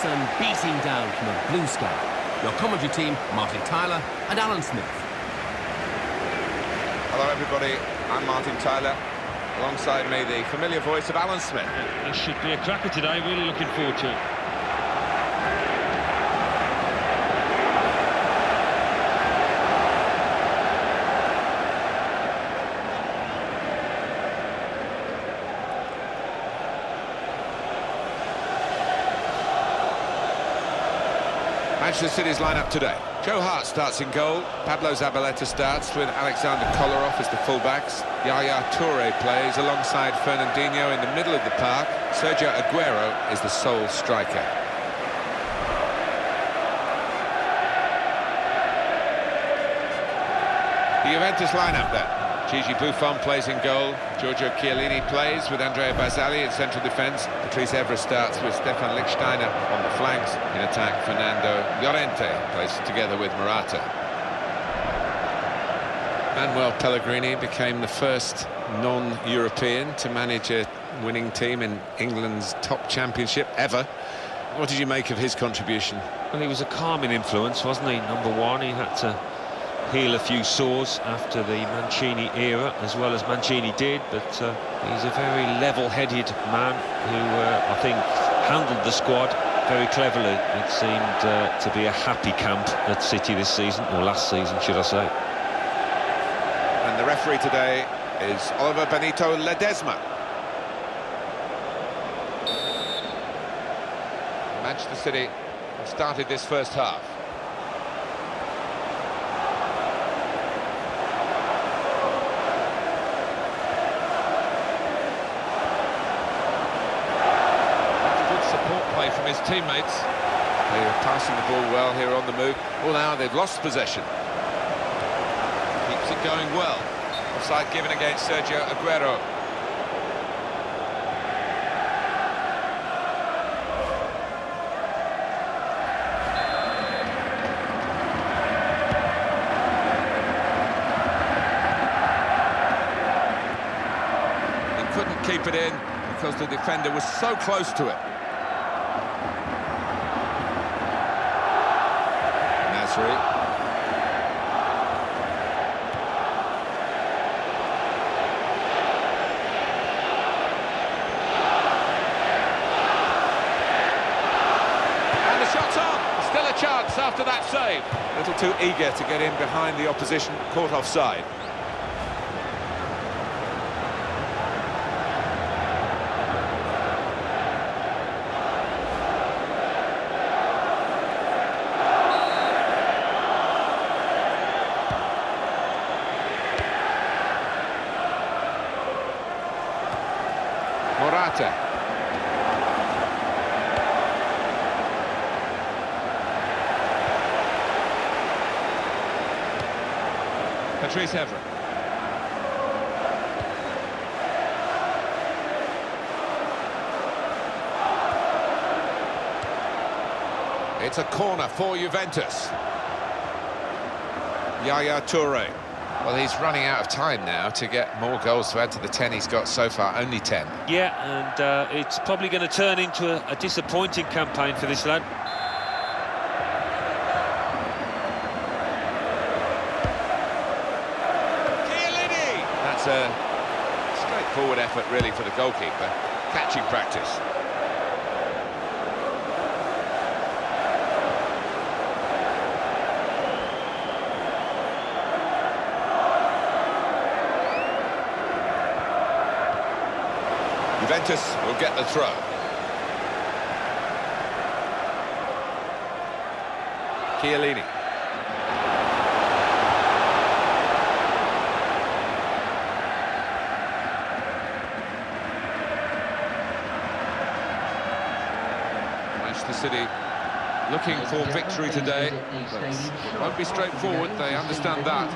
and beating down from a blue sky. Your commentary team, Martin Tyler and Alan Smith. Hello everybody, I'm Martin Tyler. Alongside me, the familiar voice of Alan Smith. This should be a cracker today, really looking forward to it. Manchester City's lineup today. Joe Hart starts in goal. Pablo Zabaleta starts with Alexander Kolarov as the fullbacks. Yaya Toure plays alongside Fernandinho in the middle of the park. Sergio Aguero is the sole striker. The Juventus lineup then. Gigi Buffon plays in goal. Giorgio Chiellini plays with Andrea Barzagli in central defence. Patrice Evra starts with Stefan Lichtsteiner on the flanks. In attack, Fernando Llorente plays together with Morata. Manuel Pellegrini became the first non-European to manage a winning team in England's top championship ever. What did you make of his contribution? Well, he was a calming influence, wasn't he? Number one, he had to heal a few sores after the Mancini era, as well as Mancini did, but he's a very level-headed man who, I think, handled the squad very cleverly. It seemed to be a happy camp at City this season, or last season, should I say. And the referee today is Oliver Benito Ledesma. Manchester City have started this first half. From his teammates. They are passing the ball well here on the move. Well, now they've lost possession. Keeps it going well. Offside given against Sergio Aguero. He couldn't keep it in because the defender was so close to it. And the shot's on. Still a chance after that save. A little too eager to get in behind the opposition, caught offside. Morata. Patrice Evra. It's a corner for Juventus. Yaya Toure. Well, he's running out of time now to get more goals to add to the 10 he's got so far, only 10. Yeah, and it's probably going to turn into a disappointing campaign for this lad. Chiellini! That's a straightforward effort, really, for the goalkeeper. Catching practice. Juventus will get the throw. Chiellini. Manchester City looking for victory today, but it won't be straightforward, they understand that.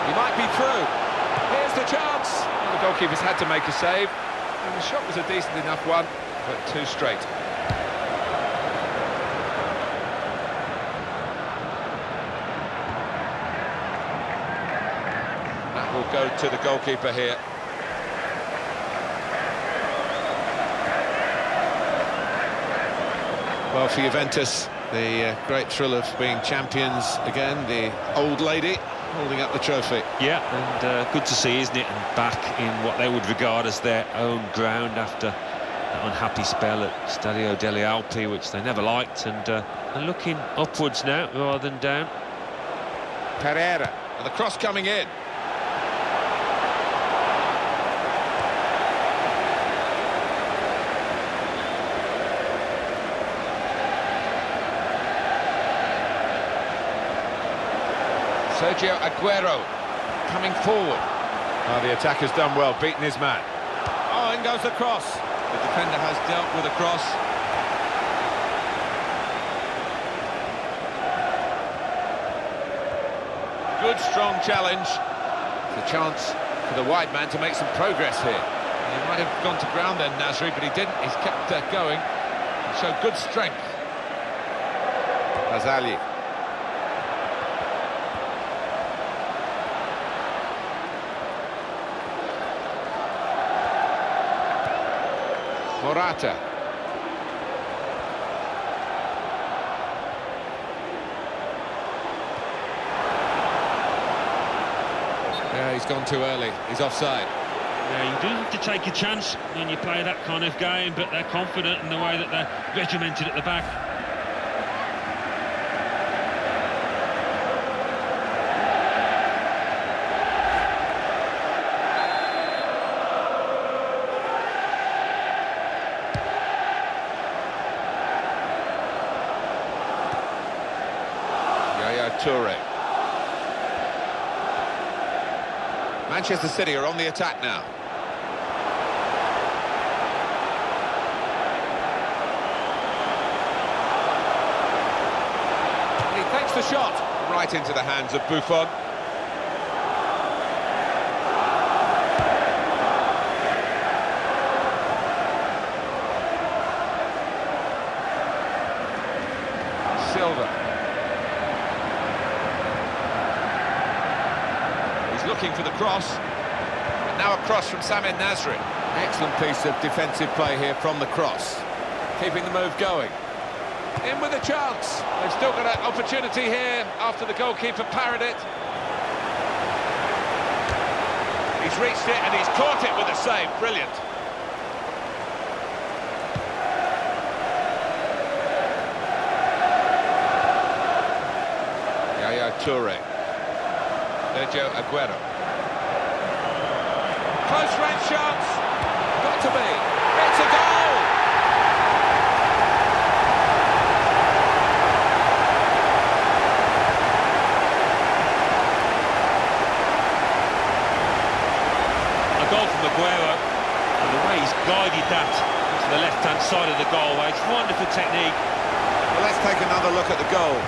He might be through. Here's the chance. The goalkeeper's had to make a save, and the shot was a decent enough one, but too straight. That will go to the goalkeeper here. Well, for Juventus, the great thrill of being champions again, the old lady holding up the trophy. Yeah, and good to see, isn't it? And back in what they would regard as their own ground after that unhappy spell at Stadio delle Alpi, which they never liked, and looking upwards now rather than down. Pereira, and the cross coming in. Sergio Aguero coming forward. Oh, the attacker's done well, beaten his man. Oh, in goes the cross. The defender has dealt with a cross. Good, strong challenge. The chance for the wide man to make some progress here. He might have gone to ground then, Nasri, but he didn't. He's kept going. He showed good strength. Azali. Morata. Yeah, he's gone too early. He's offside. Yeah, you do have to take a chance when you play that kind of game, but they're confident in the way that they're regimented at the back. Toure. Manchester City are on the attack now. And he takes the shot right into the hands of Buffon. Silva. Looking for the cross, and now a cross from Samir Nasri. Excellent piece of defensive play here from the cross, keeping the move going. In with a chance. They've still got an opportunity here after the goalkeeper parried it. He's reached it and he's caught it with a save. Brilliant. Yaya Toure. Sergio Aguero. Close range chance. Got to be. It's a goal! A goal from Aguero, and the way he's guided that to the left-hand side of the goal. It's wonderful technique. Well, let's take another look at the goal.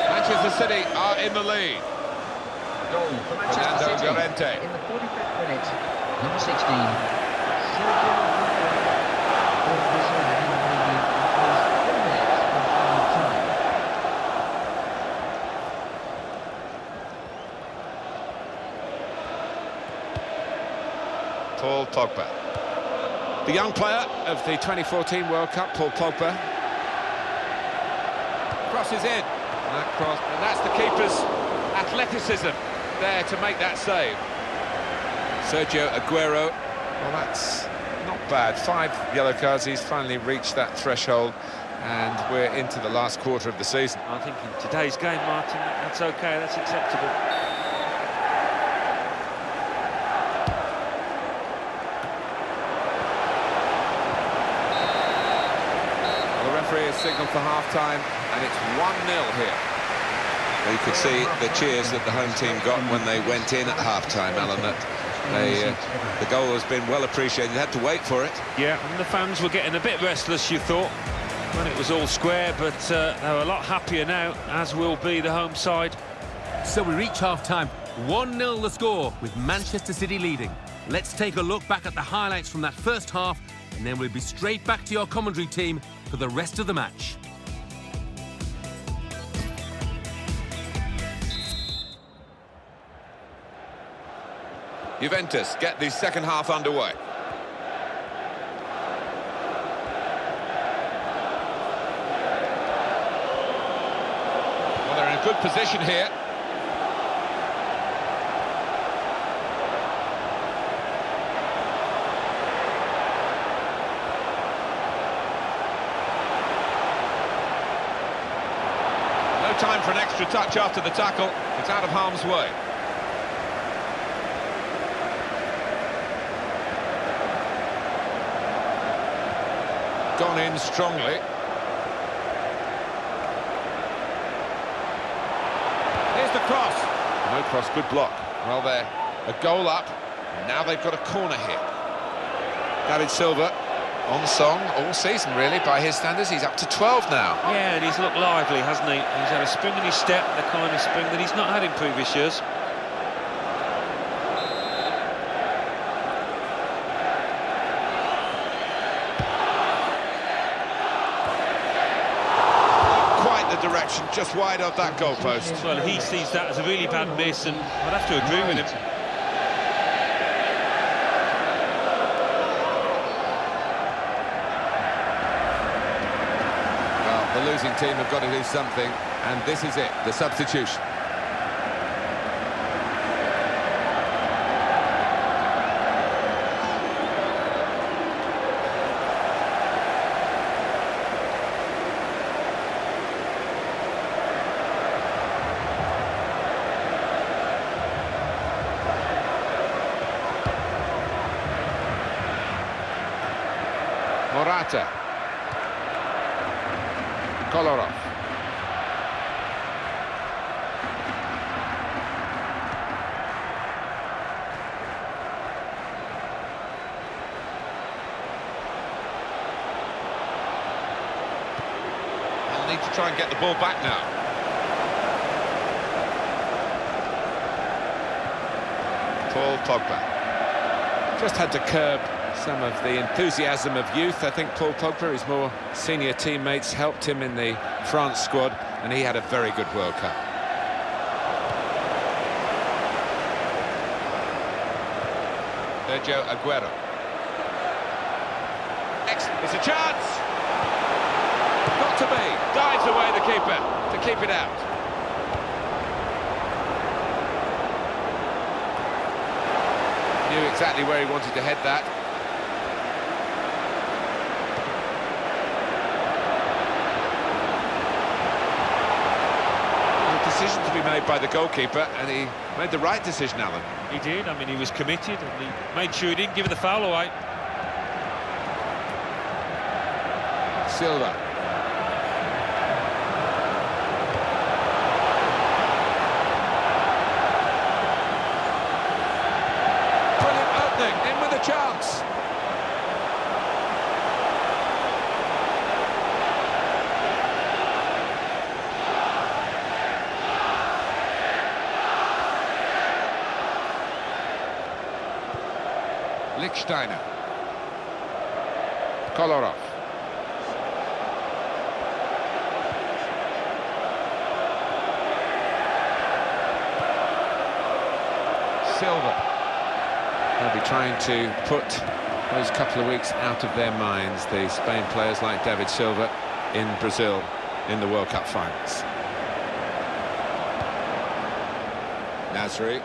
Manchester City are in the lead. Goal for Manchester City Llorente. in the 45th minute. Number 16. Paul Pogba. The young player of the 2014 World Cup, Paul Pogba. Crosses in. And that cross, and that's the keeper's athleticism there to make that save. Sergio Aguero. Well, that's not bad. 5 yellow cards. He's finally reached that threshold, and we're into the last quarter of the season. I think in today's game, Martin, that's okay, that's acceptable. The referee has signalled for half-time, and it's 1-0 here. You could see the cheers that the home team got when they went in at half-time, Alan. The goal has been well appreciated. They had to wait for it. Yeah, and the fans were getting a bit restless, you thought. when it was all square, but they're a lot happier now, as will be the home side. So we reach half-time. 1-0 the score, with Manchester City leading. Let's take a look back at the highlights from that first half, and then we'll be straight back to your commentary team for the rest of the match. Juventus get the second half underway. Well, they're in a good position here. No time for an extra touch after the tackle. It's out of harm's way. Gone in strongly. Here's the cross. No cross, good block. Well, they're a goal up. Now they've got a corner here. David Silva on song all season, really, by his standards. He's up to 12 now. Yeah, and he's looked lively, hasn't he? He's had a spring in his step, the kind of spring that he's not had in previous years. Quite the direction, just wide of that goalpost. Well, he sees that as a really bad miss, and I'd have to agree with him. The losing team have got to do something, and this is it, the substitution. Morata. Kolarov. They'll need to try and get the ball back now. Paul Pogba. Just had to curb some of the enthusiasm of youth. I think Paul Pogba, his more senior teammates, helped him in the France squad, and he had a very good World Cup. Sergio Aguero. It's a chance! Got to be. Dives away the keeper to keep it out. Knew exactly where he wanted to head that. Decision to be made by the goalkeeper, and he made the right decision, Alan. He did. I mean, he was committed, and he made sure he didn't give the foul away. Silva. Brilliant opening, in with a chance. Lichtsteiner. Kolarov. Silva. They'll be trying to put those couple of weeks out of their minds, the Spain players like David Silva in Brazil in the World Cup finals. Nasri.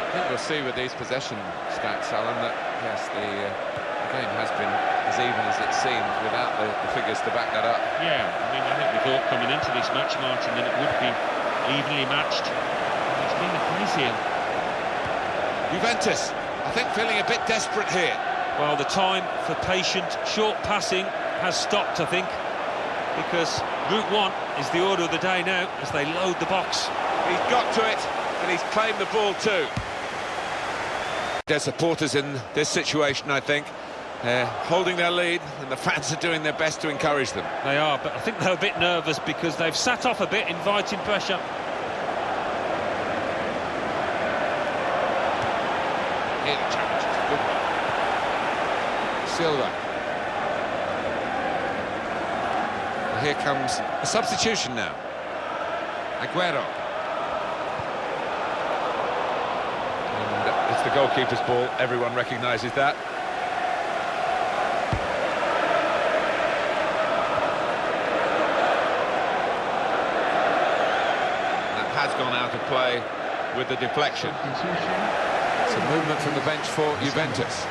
I think we'll see with these possession stats, Alan, that yes, the game has been as even as it seemed without the figures to back that up. Yeah, I mean, I think we thought coming into this match, Martin, that it would be evenly matched. It's been the case here. Juventus, I think, feeling a bit desperate here. Well, the time for patient, short passing has stopped, I think, because Route 1 is the order of the day now as they load the box. He's got to it, and he's claimed the ball too. Their supporters in this situation, I think. They're holding their lead, and the fans are doing their best to encourage them. They are, but I think they're a bit nervous because they've sat off a bit, inviting pressure. Here the challenge is a good one. Silva. Well, here comes a substitution now. Aguero. And it's the goalkeeper's ball. Everyone recognises that. That has gone out of play with the deflection. Some movement from the bench for Juventus.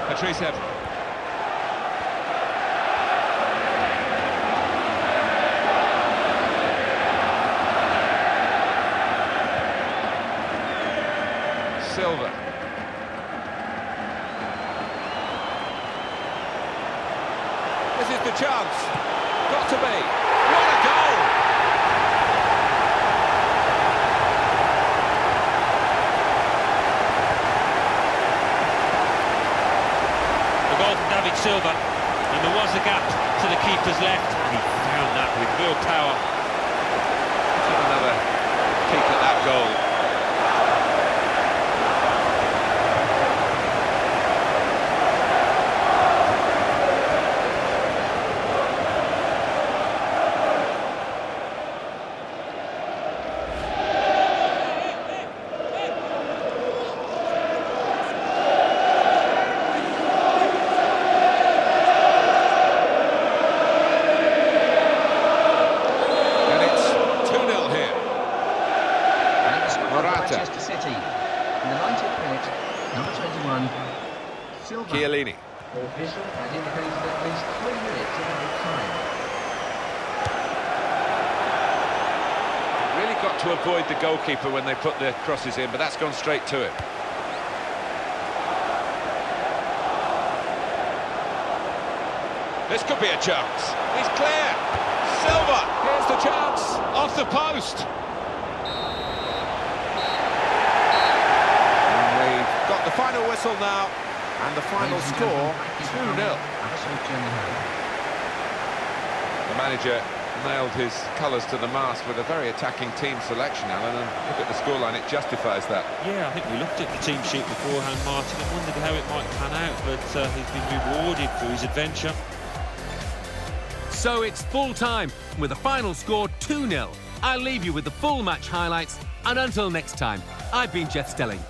Patrice Evra. Silva. This is the chance. Got to be. What a goal! The goal from David Silva, and there was a gap to the keeper's left, and he found that with real power. Took another peek at that goal. Manchester City. In the 90th minute, number 21, Silva. Chiellini. The official had indicated at least 3 minutes of added time. Really got to avoid the goalkeeper when they put their crosses in, but that's gone straight to him. This could be a chance. He's clear. Silva. Here's the chance. Off the post. Got the final whistle now, and the final score 2-0. The manager nailed his colours to the mast with a very attacking team selection, Alan, and look at the scoreline, it justifies that. Yeah, I think we looked at the team sheet beforehand, Martin, and wondered how it might pan out, but he's been rewarded for his adventure. So it's full time, with the final score 2-0. I'll leave you with the full match highlights, and until next time, I've been Jeff Stelling.